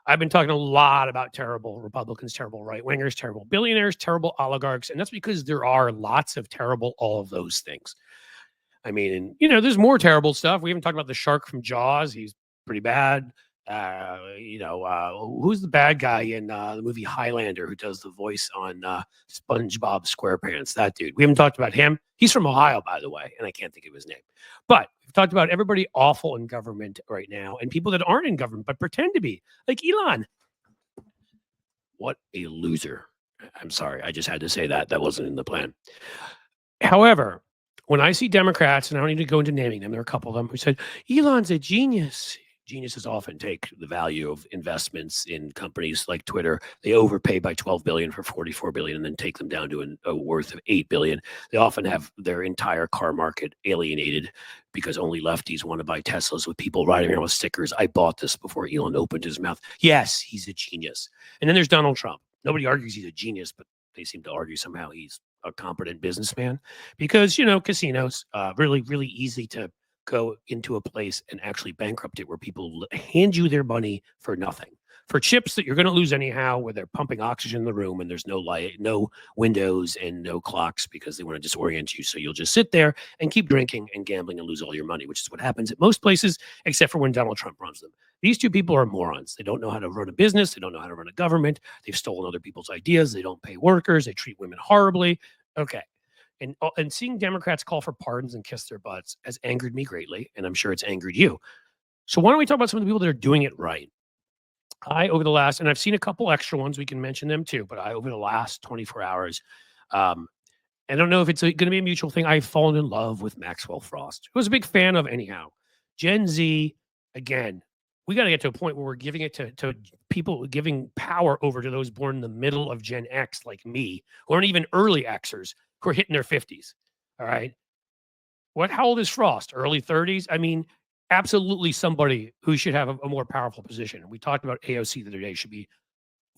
I've been talking a lot about terrible Republicans, terrible right-wingers, terrible billionaires, terrible oligarchs, and that's because there are lots of terrible all of those things. I mean, there's more terrible stuff. We haven't talked about the shark from Jaws. He's pretty bad. Who's the bad guy in the movie Highlander who does the voice on SpongeBob SquarePants? That dude. We haven't talked about him. He's from Ohio, by the way, and I can't think of his name. But we've talked about everybody awful in government right now and people that aren't in government but pretend to be, like Elon. What a loser. I'm sorry. I just had to say that. That wasn't in the plan. However, when I see Democrats, and I don't need to go into naming them, there are a couple of them who said, Elon's a genius. Geniuses often take the value of investments in companies like Twitter. They overpay by $12 billion for $44 billion and then take them down to a worth of $8 billion. They often have their entire car market alienated because only lefties want to buy Teslas with people riding around with stickers. I bought this before Elon opened his mouth. Yes, he's a genius. And then there's Donald Trump. Nobody argues he's a genius, but they seem to argue somehow he's a competent businessman because, casinos, really, really easy to go into a place and actually bankrupt it where people hand you their money for nothing, for chips that you're going to lose anyhow, where they're pumping oxygen in the room and there's no light, no windows and no clocks because they want to disorient you. So you'll just sit there and keep drinking and gambling and lose all your money, which is what happens at most places, except for when Donald Trump runs them. These two people are morons. They don't know how to run a business. They don't know how to run a government. They've stolen other people's ideas. They don't pay workers. They treat women horribly. Okay. And seeing Democrats call for pardons and kiss their butts has angered me greatly, and I'm sure it's angered you. So why don't we talk about some of the people that are doing it right? Over the last, and I've seen a couple extra ones, we can mention them too, but over the last 24 hours, I don't know if it's going to be a mutual thing. I've fallen in love with Maxwell Frost, who I was a big fan of anyhow. Gen Z, again, we got to get to a point where we're giving it to people, giving power over to those born in the middle of Gen X like me, who aren't even early Xers, who are hitting their 50s. All right. How old is Frost? Early 30s? I mean, absolutely somebody who should have a more powerful position. And we talked about AOC the other day. Should be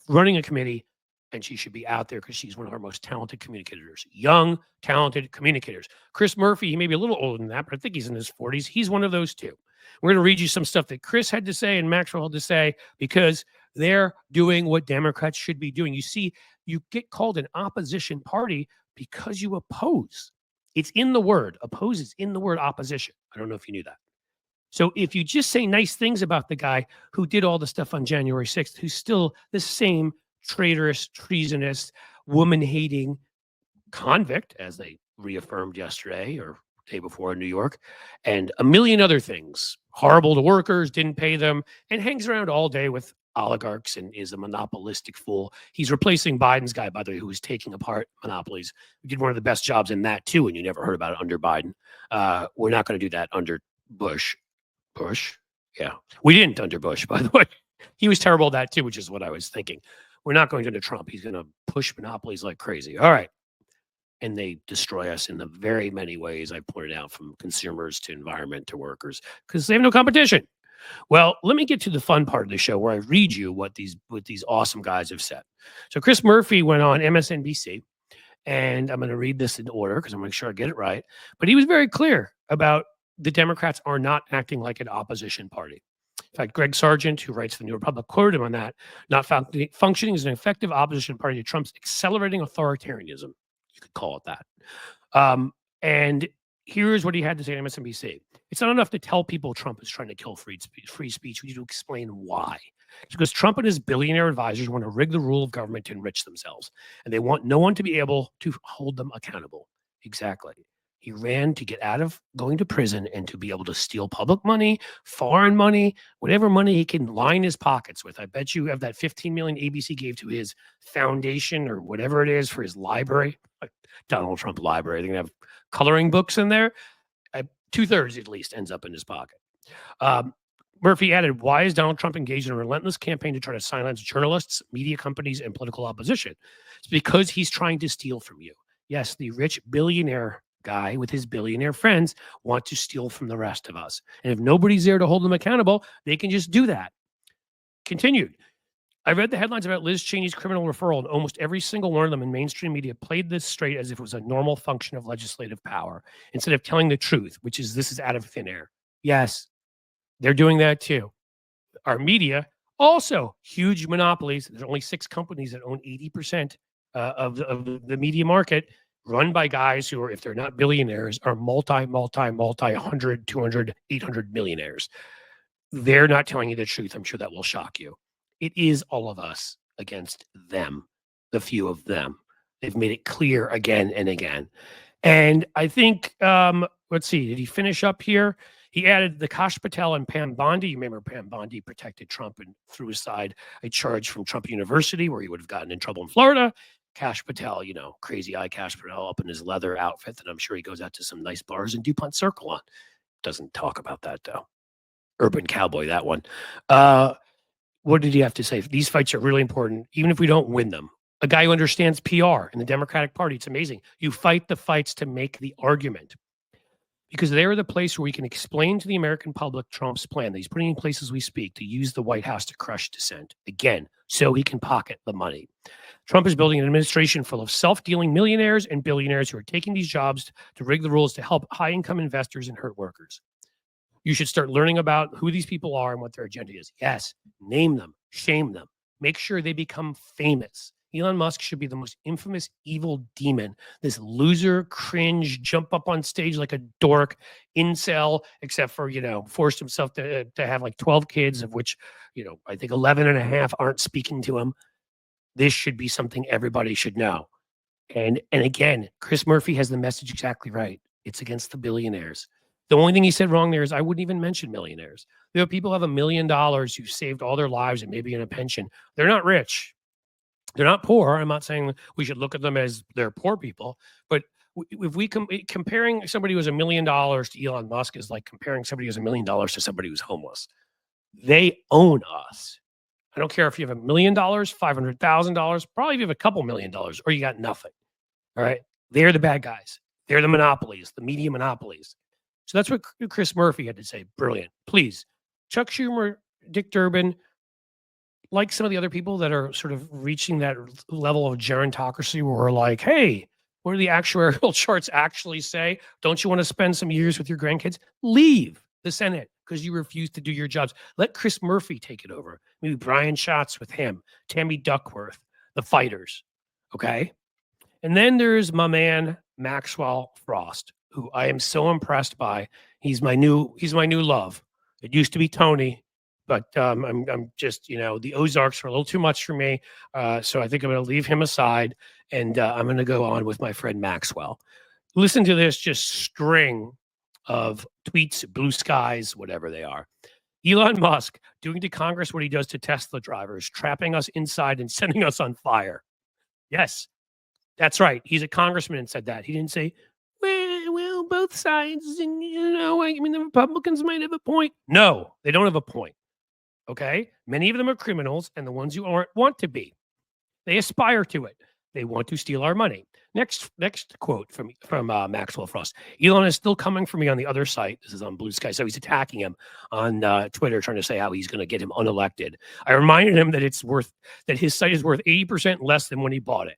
running a committee, and she should be out there because she's one of our most talented communicators. Young, talented communicators. Chris Murphy, he may be a little older than that, but I think he's in his 40s. He's one of those too. We're going to read you some stuff that Chris had to say and Maxwell had to say because they're doing what Democrats should be doing. You see, you get called an opposition party because you oppose. It's in the word. Oppose is in the word opposition. I don't know if you knew that. So if you just say nice things about the guy who did all the stuff on January 6th, who's still the same traitorous, treasonous, woman-hating convict, as they reaffirmed yesterday or day before in New York, and a million other things, horrible to workers, didn't pay them, and hangs around all day with oligarchs and is a monopolistic fool. He's replacing Biden's guy, by the way, who was taking apart monopolies. We did one of the best jobs in that too, and you never heard about it under Biden. We're not going to do that under Bush. Yeah. We didn't under Bush, by the way. He was terrible at that too, which is what I was thinking. We're not going to Trump. He's going to push monopolies like crazy. All right. And they destroy us in the very many ways I pointed out, from consumers to environment to workers, because they have no competition. Well, let me get to the fun part of the show where I read you what these awesome guys have said. So Chris Murphy went on MSNBC, and I'm going to read this in order because I'm going to make sure I get it right. But he was very clear about the Democrats are not acting like an opposition party. In fact, Greg Sargent, who writes for the New Republic, quoted him on that, not functioning as an effective opposition party to Trump's accelerating authoritarianism. You could call it that. And here's what he had to say to MSNBC. It's not enough to tell people Trump is trying to kill free speech. We need to explain why. It's because Trump and his billionaire advisors want to rig the rule of government to enrich themselves. And they want no one to be able to hold them accountable. Exactly. He ran to get out of going to prison and to be able to steal public money, foreign money, whatever money he can line his pockets with. I bet you have that 15 million ABC gave to his foundation or whatever it is for his library, like Donald Trump library. They're going to have coloring books in there. 2/3 at least ends up in his pocket. Murphy added, why is Donald Trump engaged in a relentless campaign to try to silence journalists, media companies, and political opposition? It's because he's trying to steal from you. Yes, the rich billionaire guy with his billionaire friends want to steal from the rest of us. And if nobody's there to hold them accountable, they can just do that. Continued. I read the headlines about Liz Cheney's criminal referral, and almost every single one of them in mainstream media played this straight as if it was a normal function of legislative power, instead of telling the truth, which is this is out of thin air. Yes, they're doing that too. Our media Also, huge monopolies. There's only 6 companies that own 80% of the media market, run by guys who are, if they're not billionaires, are multi 100, 200, 800 millionaires. They're not telling you the truth. I'm sure that will shock you. It is all of us against them, the few of them. They've made it clear again and again. And I think, let's see, did he finish up here? He added the Kash Patel and Pam Bondi. You remember Pam Bondi protected Trump and threw aside a charge from Trump University where he would have gotten in trouble in Florida. Kash Patel, crazy eye Kash Patel up in his leather outfit that I'm sure he goes out to some nice bars in DuPont Circle on. Doesn't talk about that, though. Urban Cowboy, that one. What did he have to say? These fights are really important, even if we don't win them. A guy who understands PR in the Democratic Party, it's amazing. You fight the fights to make the argument because they're the place where we can explain to the American public Trump's plan that he's putting in place as we speak to use the White House to crush dissent, again, so he can pocket the money. Trump is building an administration full of self-dealing millionaires and billionaires who are taking these jobs to rig the rules to help high-income investors and hurt workers. You should start learning about who these people are and what their agenda is. Yes, name them, shame them, make sure they become famous. Elon Musk should be the most infamous evil demon, this loser, cringe, jump up on stage like a dork, incel, except for, forced himself to have like 12 kids, of which, I think 11 and a half aren't speaking to him. This should be something everybody should know. And again, Chris Murphy has the message exactly right. It's against the billionaires. The only thing he said wrong there is I wouldn't even mention millionaires. There are people who have $1 million who saved all their lives and maybe in a pension. They're not rich. They're not poor. I'm not saying we should look at them as they're poor people, but if we comparing somebody who has $1 million to Elon Musk is like comparing somebody who has $1 million to somebody who's homeless. They own us. I don't care if you have $1 million, $500,000, probably if you have a couple $1 million or you got nothing. All right. They're the bad guys. They're the monopolies, the media monopolies. So that's what Chris Murphy had to say. Brilliant. Please, Chuck Schumer, Dick Durbin, like some of the other people that are sort of reaching that level of gerontocracy where we're like, hey, what do the actuarial charts actually say? Don't you want to spend some years with your grandkids? Leave the Senate because you refuse to do your jobs. Let Chris Murphy take it over. Maybe Brian Schatz with him, Tammy Duckworth, the fighters. Okay. And then there's my man, Maxwell Frost, who I am so impressed by. He's my new love. It used to be Tony, but I'm just, the Ozarks are a little too much for me. So I think I'm going to leave him aside and I'm going to go on with my friend Maxwell. Listen to this just string of tweets, blue skies, whatever they are. Elon Musk doing to Congress what he does to Tesla drivers, trapping us inside and sending us on fire. Yes, that's right. He's a congressman and said that. He didn't say, well, both sides, and the Republicans might have a point. No, they don't have a point. Okay? Many of them are criminals, and the ones who aren't want to be. They aspire to it. They want to steal our money. Next quote from Maxwell Frost. Elon is still coming for me on the other site. This is on Blue Sky. So he's attacking him on Twitter, trying to say how he's going to get him unelected. I reminded him that his site is worth 80% less than when he bought it.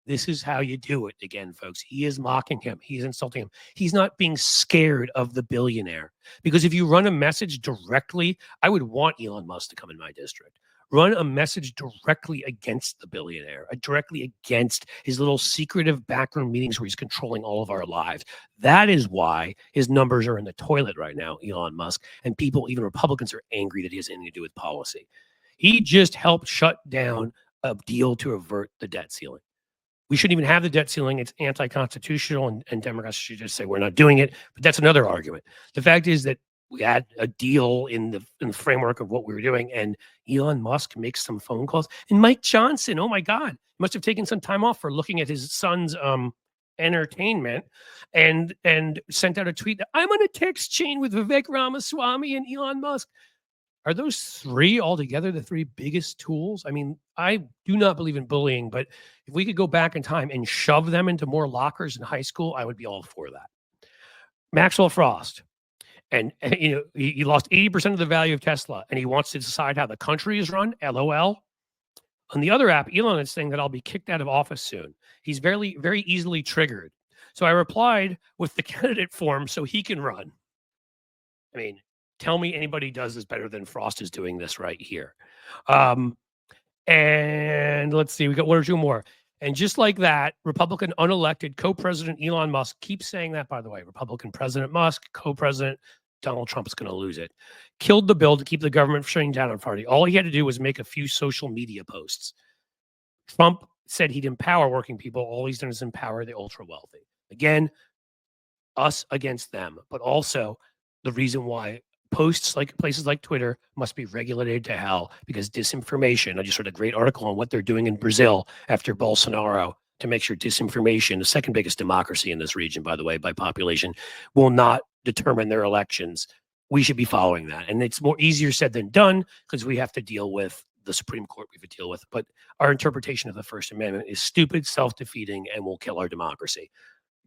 This is how you do it again, folks. He is mocking him. He's insulting him. He's not being scared of the billionaire. Because if you run a message directly, I would want Elon Musk to come in my district. Run a message directly against the billionaire, directly against his little secretive backroom meetings where he's controlling all of our lives. That is why his numbers are in the toilet right now, Elon Musk. And people, even Republicans, are angry that he has anything to do with policy. He just helped shut down a deal to avert the debt ceiling. We shouldn't even have the debt ceiling. It's anti-constitutional, and Democrats should just say we're not doing it. But that's another argument. The fact is that we had a deal in the framework of what we were doing, and Elon Musk makes some phone calls. And Mike Johnson, oh my God, must have taken some time off for looking at his son's entertainment, and sent out a tweet that I'm on a text chain with Vivek Ramaswamy and Elon Musk. Are those three altogether the three biggest tools? I mean, I do not believe in bullying, but if we could go back in time and shove them into more lockers in high school, I would be all for that. Maxwell Frost, and he lost 80% of the value of Tesla, and he wants to decide how the country is run. LOL. On the other app, Elon is saying that I'll be kicked out of office soon. He's very, very easily triggered. So I replied with the candidate form so he can run. I mean, tell me anybody does this better than Frost is doing this right here. And let's see, we got one or two more. And just like that, Republican unelected co-president Elon Musk keeps saying that, by the way, Republican President Musk, co-president Donald Trump is going to lose it. Killed the bill to keep the government from shutting down our party. All he had to do was make a few social media posts. Trump said he'd empower working people. All he's done is empower the ultra wealthy. Again, us against them, but also the reason why posts like places like Twitter must be regulated to hell because disinformation. I just read a great article on what they're doing in Brazil after Bolsonaro to make sure disinformation, the second biggest democracy in this region, by the way, by population, will not determine their elections. We should be following that. And it's more easier said than done because we have to deal with the Supreme Court we have to deal with. But our interpretation of the First Amendment is stupid, self-defeating, and will kill our democracy.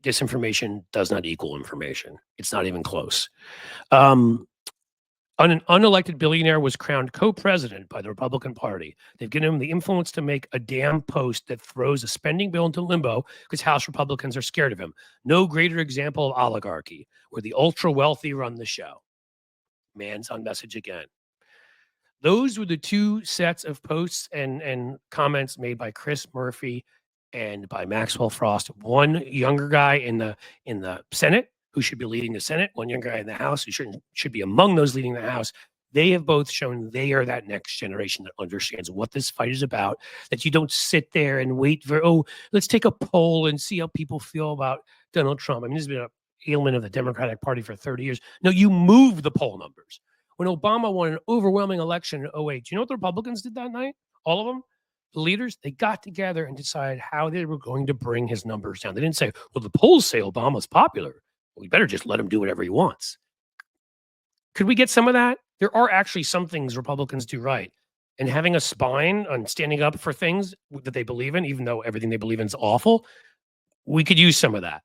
Disinformation does not equal information. It's not even close. An unelected billionaire was crowned co-president by the Republican Party. They've given him the influence to make a damn post that throws a spending bill into limbo because House Republicans are scared of him. No greater example of oligarchy, where the ultra-wealthy run the show. Man's on message again. Those were the two sets of posts and comments made by Chris Murphy and by Maxwell Frost. One younger guy in the Senate who should be leading the Senate, one younger guy in the House who should be among those leading the House. They have both shown they are that next generation that understands what this fight is about, that you don't sit there and wait for, oh, let's take a poll and see how people feel about Donald Trump. I mean, this has been an ailment of the Democratic Party for 30 years. No, you move the poll numbers. When Obama won an overwhelming election in 2008, do you know what the Republicans did that night? All of them? The leaders, they got together and decided how they were going to bring his numbers down. They didn't say, well, the polls say Obama's popular. We better just let him do whatever he wants. Could we get some of that? There are actually some things Republicans do right. And having a spine on standing up for things that they believe in, even though everything they believe in is awful, we could use some of that.